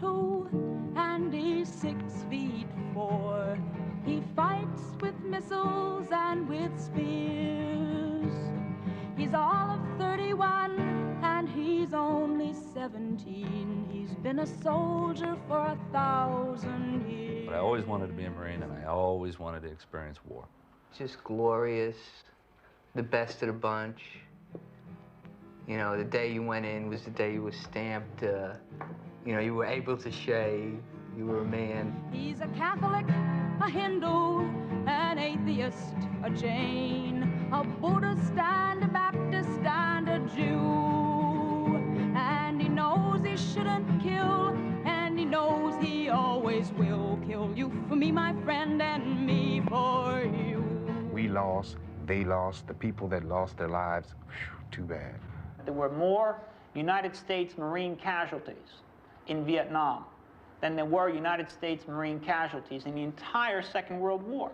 2 and he's 6'4". He fights with missiles and with spears. He's all of 31 and he's only 17. He's been a soldier for 1,000 years. But I always wanted to be a Marine, and I always wanted to experience war. Just glorious, the best of the bunch. You know, the day you went in was the day you were stamped. You know, you were able to shave. You were a man. He's a Catholic, a Hindu, an atheist, a Jain, a Buddhist and a Baptist and a Jew. And he knows he shouldn't kill, and he knows he always will kill. You for me, my friend, and me for you. We lost, they lost, the people that lost their lives, whew, too bad. There were more United States Marine casualties in Vietnam than there were United States Marine casualties in the entire Second World War.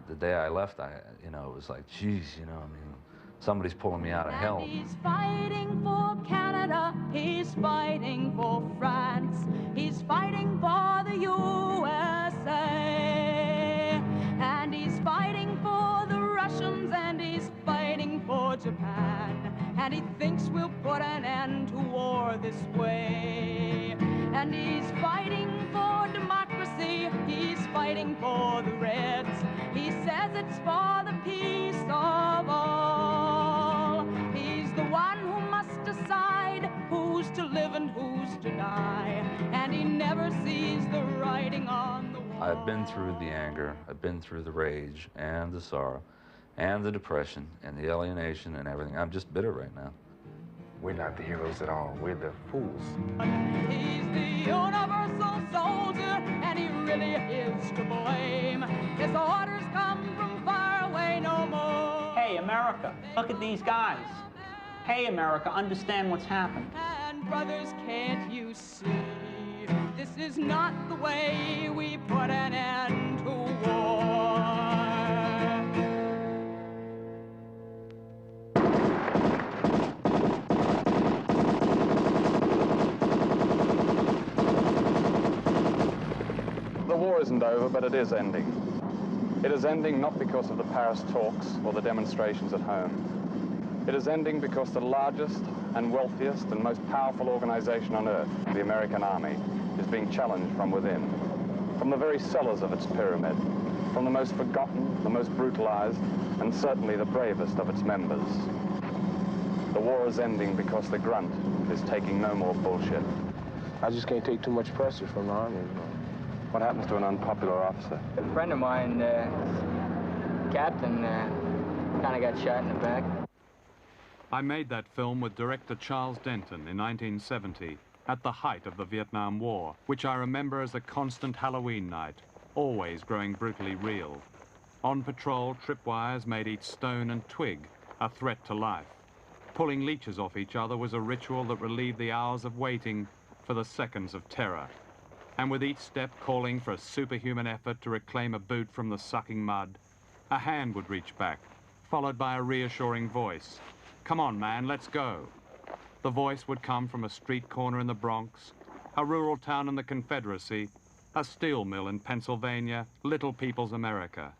The day I left, you know, it was like, geez, you know, I mean, somebody's pulling me out of hell. He's fighting for Canada, he's fighting for France, he's fighting for the USA, and he's fighting for the Russians, and he's fighting for Japan, and he thinks we'll put an end to war this way. And he's fighting for democracy, he's fighting for the Reds. He says it's for the peace of all. He's the one who must decide who's to live and who's to die. And he never sees the writing on the wall. I've been through the anger, I've been through the rage and the sorrow and the depression and the alienation and everything. I'm just bitter right now. We're not the heroes at all. We're the fools. He's the universal soldier, and he really is to blame. His orders come from far away no more. Hey, America, look at these guys. Hey, America, understand what's happened. And brothers, can't you see? This is not the way we put an end to war. The war isn't over, but it is ending. It is ending not because of the Paris talks or the demonstrations at home. It is ending because the largest and wealthiest and most powerful organization on earth, the American Army, is being challenged from within, from the very cellars of its pyramid, from the most forgotten, the most brutalized, and certainly the bravest of its members. The war is ending because the grunt is taking no more bullshit. I just can't take too much pressure from the Army. What happens to an unpopular officer? A friend of mine, captain, kind of got shot in the back. I made that film with director Charles Denton in 1970, at the height of the Vietnam War, which I remember as a constant Halloween night, always growing brutally real. On patrol, tripwires made each stone and twig a threat to life. Pulling leeches off each other was a ritual that relieved the hours of waiting for the seconds of terror. And with each step calling for a superhuman effort to reclaim a boot from the sucking mud, a hand would reach back, followed by a reassuring voice. Come on, man, let's go. The voice would come from a street corner in the Bronx, a rural town in the Confederacy, a steel mill in Pennsylvania, Little People's America.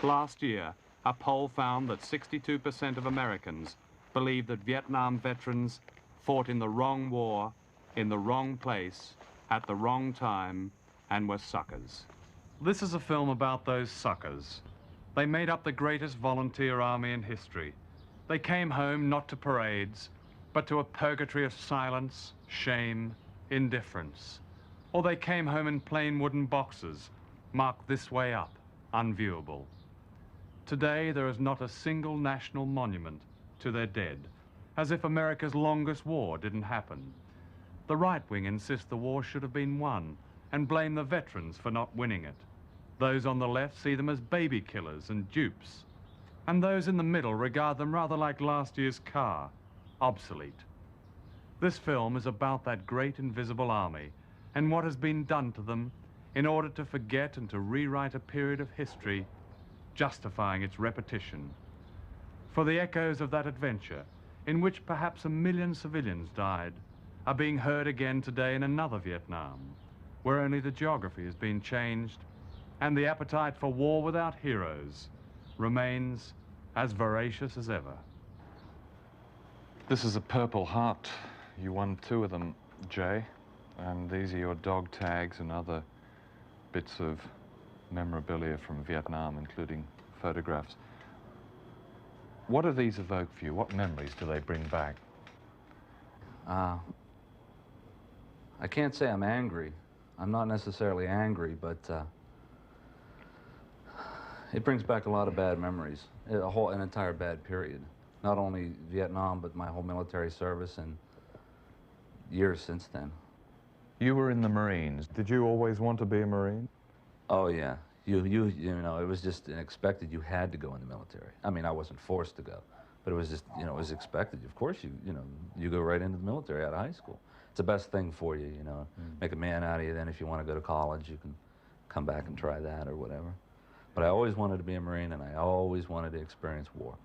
Last year, a poll found that 62% of Americans believe that Vietnam veterans fought in the wrong war, in the wrong place, at the wrong time, and were suckers. This is a film about those suckers. They made up the greatest volunteer army in history. They came home not to parades, but to a purgatory of silence, shame, indifference. Or they came home in plain wooden boxes, marked this way up, unviewable. Today, there is not a single national monument to their dead, as if America's longest war didn't happen. The right wing insists the war should have been won and blame the veterans for not winning it. Those on the left see them as baby killers and dupes. And those in the middle regard them rather like last year's car, obsolete. This film is about that great invisible army and what has been done to them in order to forget and to rewrite a period of history, justifying its repetition. For the echoes of that adventure, in which perhaps 1 million civilians died, are being heard again today in another Vietnam, where only the geography has been changed and the appetite for war without heroes remains as voracious as ever. This is a Purple Heart. You won 2 of them, Jay, and these are your dog tags and other bits of memorabilia from Vietnam, including photographs. What do these evoke for you? What memories do they bring back? I can't say I'm angry. I'm not necessarily angry, but it brings back a lot of bad memories, an entire bad period. Not only Vietnam, but my whole military service and years since then. You were in the Marines. Did you always want to be a Marine? Oh yeah, you know, it was just expected. You had to go in the military. I mean, I wasn't forced to go, but it was just, you know, it was expected. Of course, you go right into the military out of high school. It's the best thing for you, you know. Make a man out of you. Then if you want to go to college, you can come back and try that or whatever. But I always wanted to be a Marine, and I always wanted to experience war.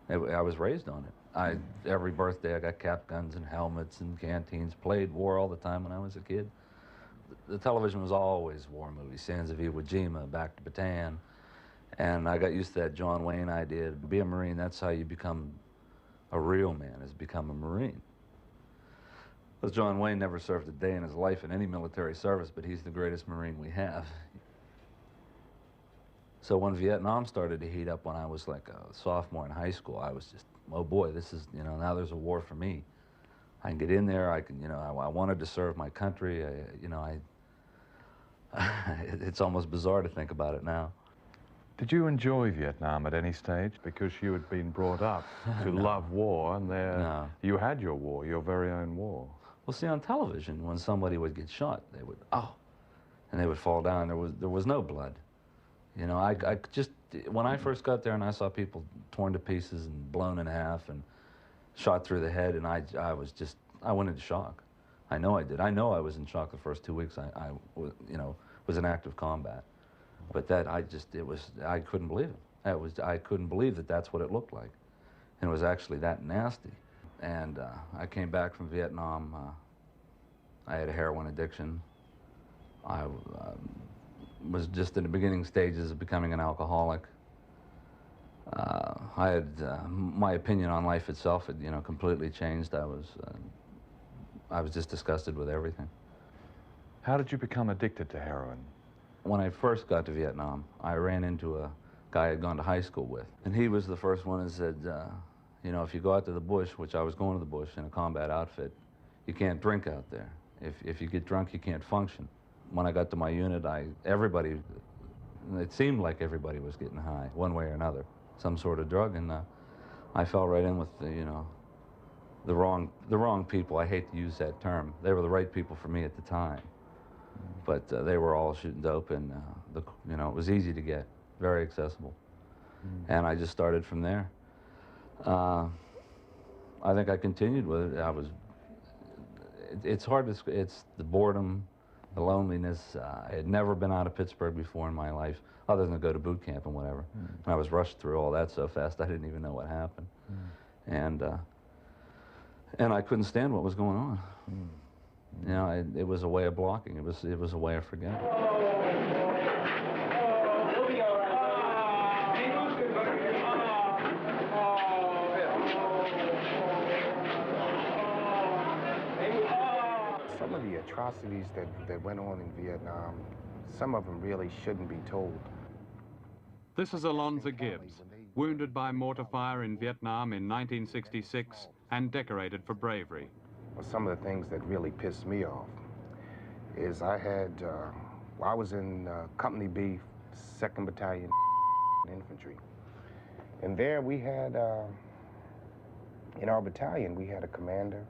I was raised on it. Every birthday I got cap guns and helmets and canteens, played war all the time when I was a kid. The television was always war movies, Sands of Iwo Jima, Back to Bataan. And I got used to that John Wayne idea. To be a Marine, that's how you become a real man, is become a Marine. Because John Wayne never served a day in his life in any military service, but he's the greatest Marine we have. So when Vietnam started to heat up when I was like a sophomore in high school, I was just, oh boy, this is, you know, now there's a war for me. I can get in there, I can, you know, I wanted to serve my country, it's almost bizarre to think about it now. Did you enjoy Vietnam at any stage? Because you had been brought up to love war, and there you had your war, your very own war. Well, see, on television, when somebody would get shot, they would, oh, and they would fall down. There was no blood. You know, I just, when I first got there and I saw people torn to pieces and blown in half and shot through the head, and I went into shock. I know I did. I know I was in shock the first 2 weeks I was in active combat. But that, I couldn't believe it. I couldn't believe that that's what it looked like. And it was actually that nasty. And I came back from Vietnam. I had a heroin addiction. I was just in the beginning stages of becoming an alcoholic. I had, my opinion on life itself had, you know, completely changed. I was just disgusted with everything. How did you become addicted to heroin? When I first got to Vietnam, I ran into a guy I'd gone to high school with. And he was the first one that said, you know, if you go out to the bush, which I was going to the bush in a combat outfit, you can't drink out there. If you get drunk, you can't function. When I got to my unit, it seemed like everybody was getting high, one way or another, some sort of drug, and I fell right in with the wrong people. I hate to use that term. They were the right people for me at the time, but they were all shooting dope, and you know, it was easy to get, very accessible, and I just started from there. I think I continued with it. It's hard to, it's the boredom, the loneliness. I had never been out of Pittsburgh before in my life, other than to go to boot camp and whatever. And I was rushed through all that so fast, I didn't even know what happened. And I couldn't stand what was going on. You know, it was a way of blocking. It was a way of forgetting. Some of the atrocities that went on in Vietnam, some of them really shouldn't be told. This is Alonzo Gibbs, wounded by mortar fire in Vietnam in 1966 and decorated for bravery. Well, some of the things that really pissed me off is I was in Company B, 2nd Battalion Infantry. And there we had, in our battalion, we had a commander,